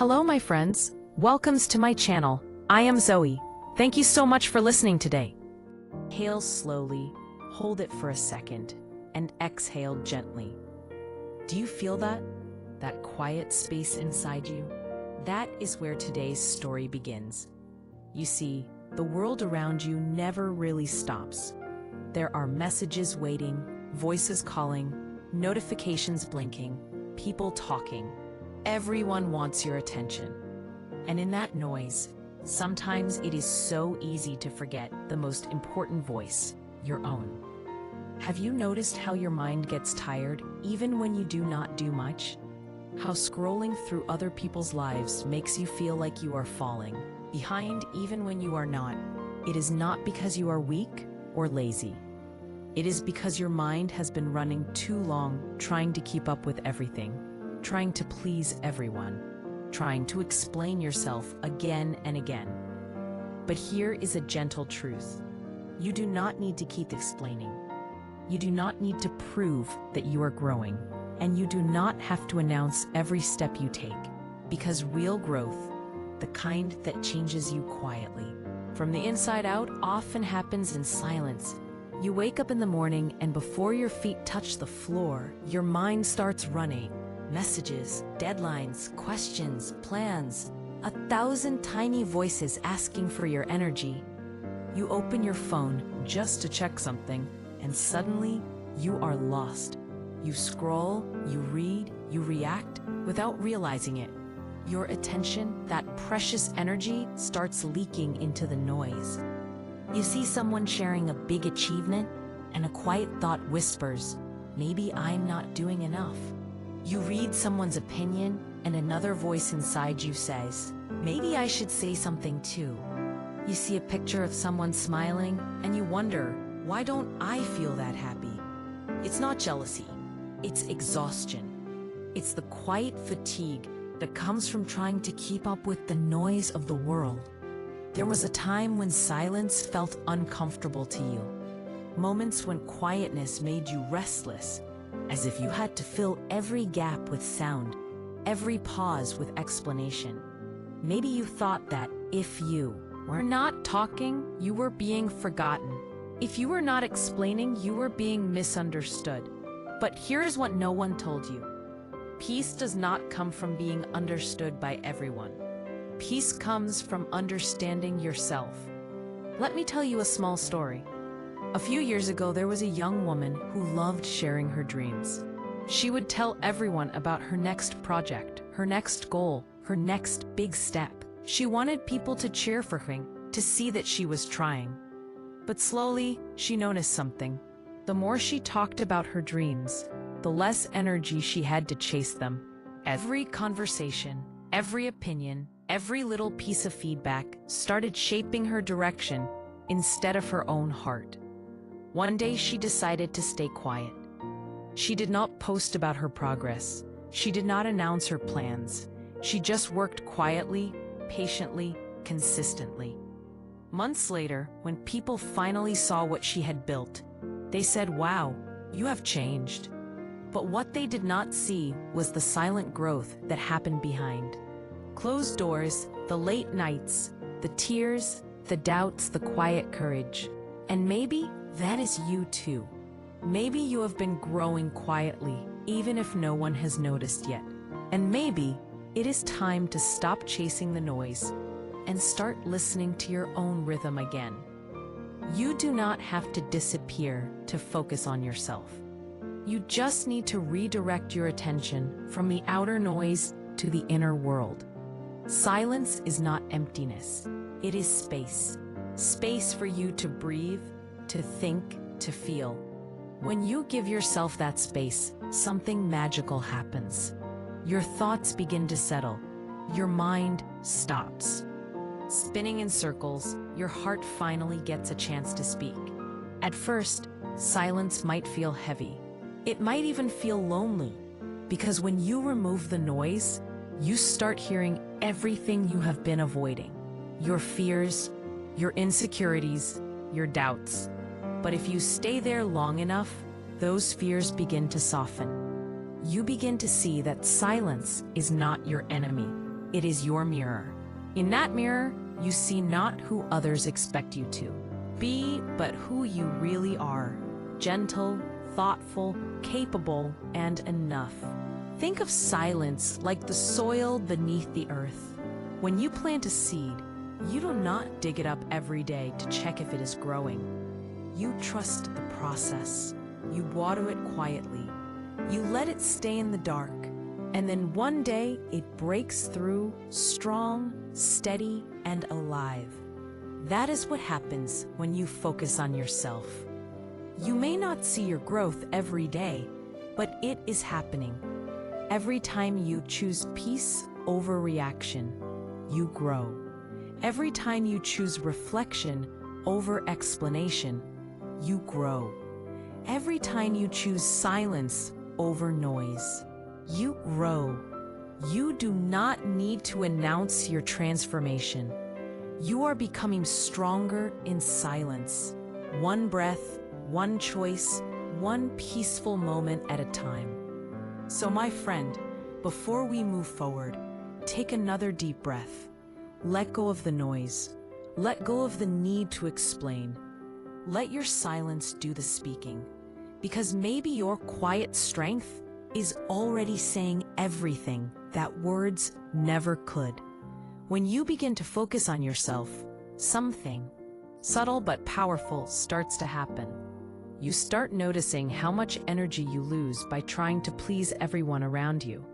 Hello, my friends. Welcome to my channel. I am Zoe. Thank you so much for listening today. Inhale slowly, hold it for a second, and exhale gently. Do you feel that? That quiet space inside you? That is where today's story begins. You see, the world around you never really stops. There are messages waiting, voices calling, notifications blinking, people talking. Everyone wants your attention. And in that noise, sometimes it is so easy to forget the most important voice, your own. Have you noticed how your mind gets tired even when you do not do much? How scrolling through other people's lives makes you feel like you are falling behind even when you are not? It is not because you are weak or lazy. It is because your mind has been running too long trying to keep up with everything, trying to please everyone, trying to explain yourself again and again. But here is a gentle truth. You do not need to keep explaining. You do not need to prove that you are growing, and you do not have to announce every step you take, because real growth, the kind that changes you quietly, from the inside out, often happens in silence. You wake up in the morning, and before your feet touch the floor, your mind starts running. Messages, deadlines, questions, plans, 1,000 tiny voices asking for your energy. You open your phone just to check something, and suddenly you are lost. You scroll, you read, you react without realizing it. Your attention, that precious energy, starts leaking into the noise. You see someone sharing a big achievement, and a quiet thought whispers, "Maybe I'm not doing enough." You read someone's opinion, and another voice inside you says, "Maybe I should say something too." You see a picture of someone smiling, and you wonder, "Why don't I feel that happy?" It's not jealousy, it's exhaustion. It's the quiet fatigue that comes from trying to keep up with the noise of the world. There was a time when silence felt uncomfortable to you. Moments when quietness made you restless, as if you had to fill every gap with sound, every pause with explanation. Maybe you thought that if you were not talking, you were being forgotten. If you were not explaining, you were being misunderstood. But here's what no one told you. Peace does not come from being understood by everyone. Peace comes from understanding yourself. Let me tell you a small story. A few years ago, there was a young woman who loved sharing her dreams. She would tell everyone about her next project, her next goal, her next big step. She wanted people to cheer for her, to see that she was trying. But slowly, she noticed something. The more she talked about her dreams, the less energy she had to chase them. Every conversation, every opinion, every little piece of feedback started shaping her direction instead of her own heart. One day she decided to stay quiet. She did not post about her progress. She did not announce her plans. She just worked quietly, patiently, consistently. Months later, when people finally saw what she had built, they said, "Wow, you have changed." But what they did not see was the silent growth that happened behind. Closed doors, the late nights, the tears, the doubts, the quiet courage. And maybe that is you too. Maybe you have been growing quietly, even if no one has noticed yet. And maybe it is time to stop chasing the noise and start listening to your own rhythm again. You do not have to disappear to focus on yourself. You just need to redirect your attention from the outer noise to the inner world. Silence is not emptiness. It is space. Space for you to breathe, to think, to feel. When you give yourself that space, something magical happens. Your thoughts begin to settle. Your mind stops spinning in circles. Your heart finally gets a chance to speak. At first, silence might feel heavy. It might even feel lonely, because when you remove the noise, you start hearing everything you have been avoiding. Your fears, your insecurities, your doubts. But if you stay there long enough, those fears begin to soften. You begin to see that silence is not your enemy. It is your mirror. In that mirror, you see not who others expect you to be, but who you really are. Gentle, thoughtful, capable, and enough. Think of silence like the soil beneath the earth. When you plant a seed, you do not dig it up every day to check if it is growing. You trust the process. You water it quietly. You let it stay in the dark. And then one day it breaks through, strong, steady, and alive. That is what happens when you focus on yourself. You may not see your growth every day, but it is happening. Every time you choose peace over reaction, you grow. Every time you choose reflection over explanation, you grow. Every time you choose silence over noise, you grow. You do not need to announce your transformation. You are becoming stronger in silence. One breath, one choice, one peaceful moment at a time. So my friend, before we move forward, take another deep breath. Let go of the noise. Let go of the need to explain. Let your silence do the speaking. Because maybe your quiet strength is already saying everything that words never could. When you begin to focus on yourself, something subtle but powerful starts to happen. You start noticing how much energy you lose by trying to please everyone around you.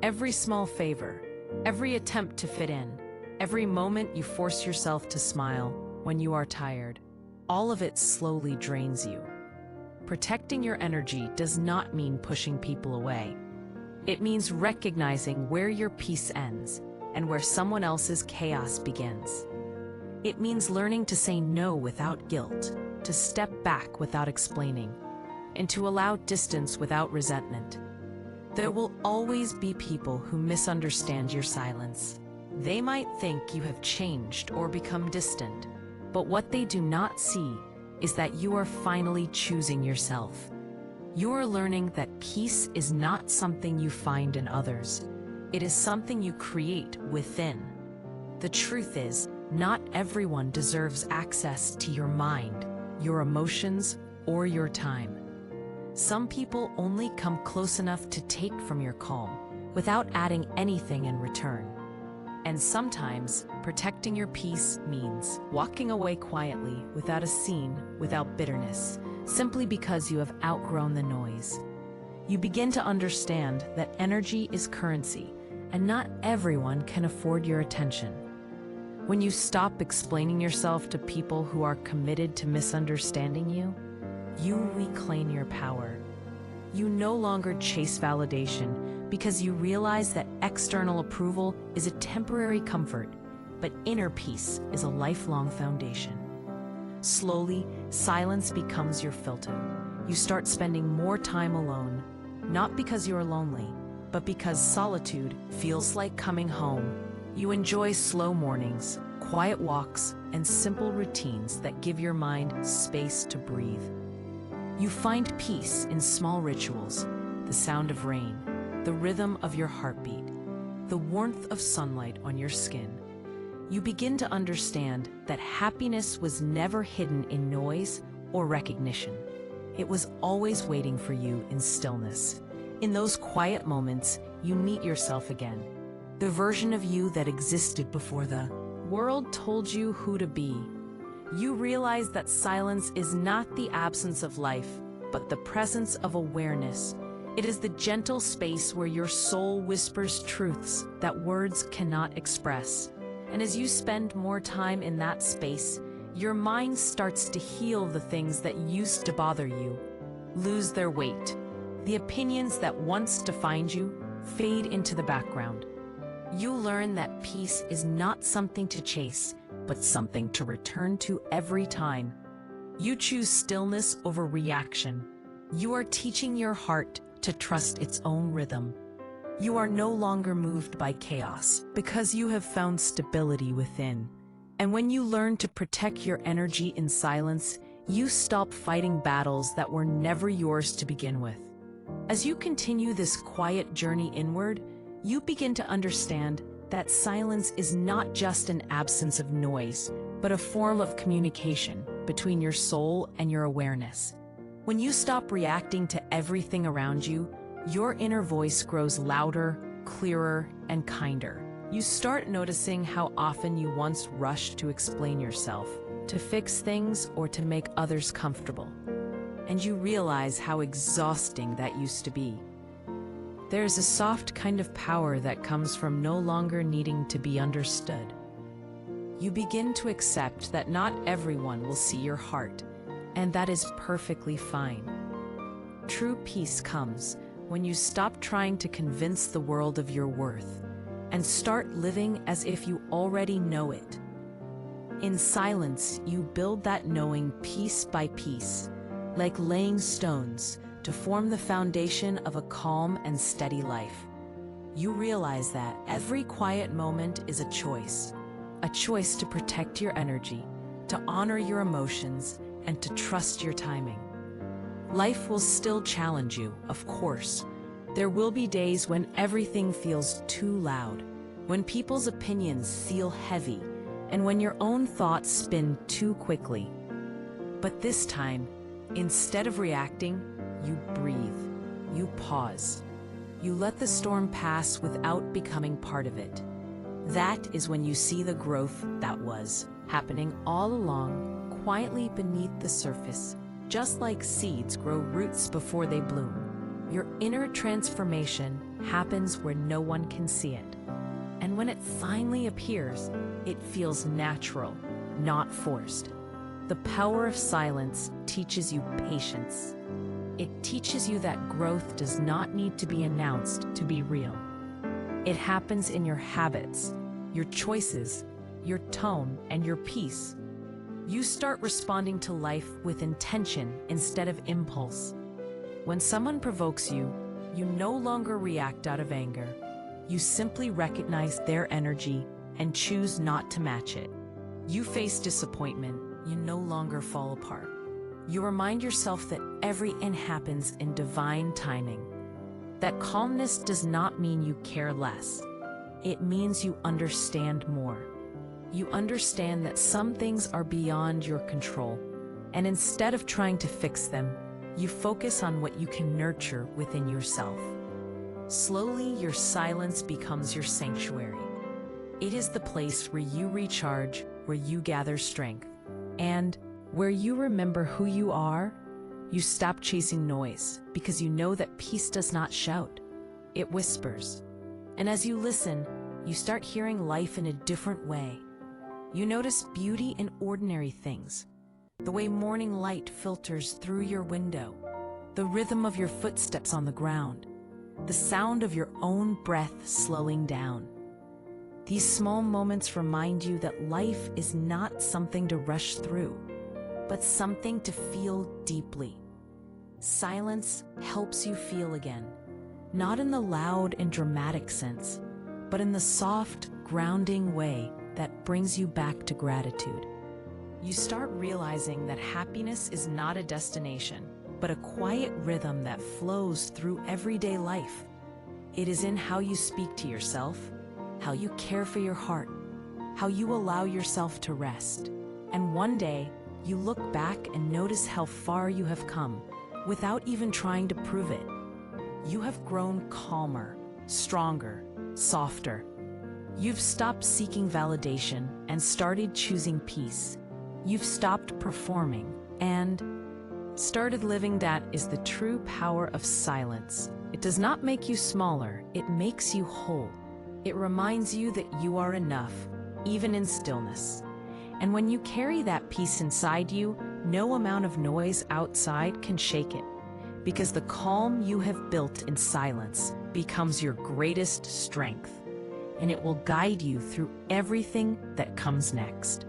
Every small favor, every attempt to fit in, every moment you force yourself to smile when you are tired, all of it slowly drains you. Protecting your energy does not mean pushing people away. It means recognizing where your peace ends and where someone else's chaos begins. It means learning to say no without guilt, to step back without explaining, and to allow distance without resentment. There will always be people who misunderstand your silence. They might think you have changed or become distant, but what they do not see is that you are finally choosing yourself. You are learning that peace is not something you find in others. It is something you create within. The truth is, not everyone deserves access to your mind, your emotions, or your time. Some people only come close enough to take from your calm, without adding anything in return. And sometimes, protecting your peace means walking away quietly, without a scene, without bitterness, simply because you have outgrown the noise. You begin to understand that energy is currency, and not everyone can afford your attention. When you stop explaining yourself to people who are committed to misunderstanding you, you reclaim your power. You no longer chase validation because you realize that external approval is a temporary comfort, but inner peace is a lifelong foundation. Slowly, silence becomes your filter. You start spending more time alone, not because you're lonely, but because solitude feels like coming home. You enjoy slow mornings, quiet walks, and simple routines that give your mind space to breathe. You find peace in small rituals, the sound of rain, the rhythm of your heartbeat, the warmth of sunlight on your skin. You begin to understand that happiness was never hidden in noise or recognition. It was always waiting for you in stillness. In those quiet moments, you meet yourself again, the version of you that existed before the world told you who to be. You realize that silence is not the absence of life, but the presence of awareness. It is the gentle space where your soul whispers truths that words cannot express. And as you spend more time in that space, your mind starts to heal the things that used to bother you, lose their weight. The opinions that once defined you fade into the background. You learn that peace is not something to chase, but something to return to every time. You choose stillness over reaction. You are teaching your heart to trust its own rhythm. You are no longer moved by chaos because you have found stability within. And when you learn to protect your energy in silence, you stop fighting battles that were never yours to begin with. As you continue this quiet journey inward, you begin to understand that silence is not just an absence of noise, but a form of communication between your soul and your awareness. When you stop reacting to everything around you, your inner voice grows louder, clearer, and kinder. You start noticing how often you once rushed to explain yourself, to fix things, or to make others comfortable. And you realize how exhausting that used to be. There's a soft kind of power that comes from no longer needing to be understood. You begin to accept that not everyone will see your heart, and that is perfectly fine. True peace comes when you stop trying to convince the world of your worth and start living as if you already know it. In silence, you build that knowing piece by piece, like laying stones to form the foundation of a calm and steady life. You realize that every quiet moment is a choice to protect your energy, to honor your emotions, and to trust your timing. Life will still challenge you, of course. There will be days when everything feels too loud, when people's opinions feel heavy, and when your own thoughts spin too quickly. But this time, instead of reacting, you breathe, you pause, you let the storm pass without becoming part of it. That is when you see the growth that was happening all along, quietly beneath the surface, just like seeds grow roots before they bloom. Your inner transformation happens where no one can see it. And when it finally appears, it feels natural, not forced. The power of silence teaches you patience. It teaches you that growth does not need to be announced to be real. It happens in your habits, your choices, your tone, and your peace. You start responding to life with intention instead of impulse. When someone provokes you, you no longer react out of anger. You simply recognize their energy and choose not to match it. You face disappointment, you no longer fall apart. You remind yourself that everything happens in divine timing. That calmness does not mean you care less. It means you understand more. You understand that some things are beyond your control, and instead of trying to fix them, you focus on what you can nurture within yourself. Slowly, your silence becomes your sanctuary. It is the place where you recharge, where you gather strength, and where you remember who you are. You stop chasing noise because you know that peace does not shout, it whispers. And as you listen, you start hearing life in a different way. You notice beauty in ordinary things, the way morning light filters through your window, the rhythm of your footsteps on the ground, the sound of your own breath slowing down. These small moments remind you that life is not something to rush through, but something to feel deeply. Silence helps you feel again, not in the loud and dramatic sense, but in the soft, grounding way that brings you back to gratitude. You start realizing that happiness is not a destination, but a quiet rhythm that flows through everyday life. It is in how you speak to yourself, how you care for your heart, how you allow yourself to rest. And one day, you look back and notice how far you have come, without even trying to prove it. You have grown calmer, stronger, softer. You've stopped seeking validation and started choosing peace. You've stopped performing and started living. That is the true power of silence. It does not make you smaller, it makes you whole. It reminds you that you are enough, even in stillness. And when you carry that peace inside you, no amount of noise outside can shake it, because the calm you have built in silence becomes your greatest strength, and it will guide you through everything that comes next.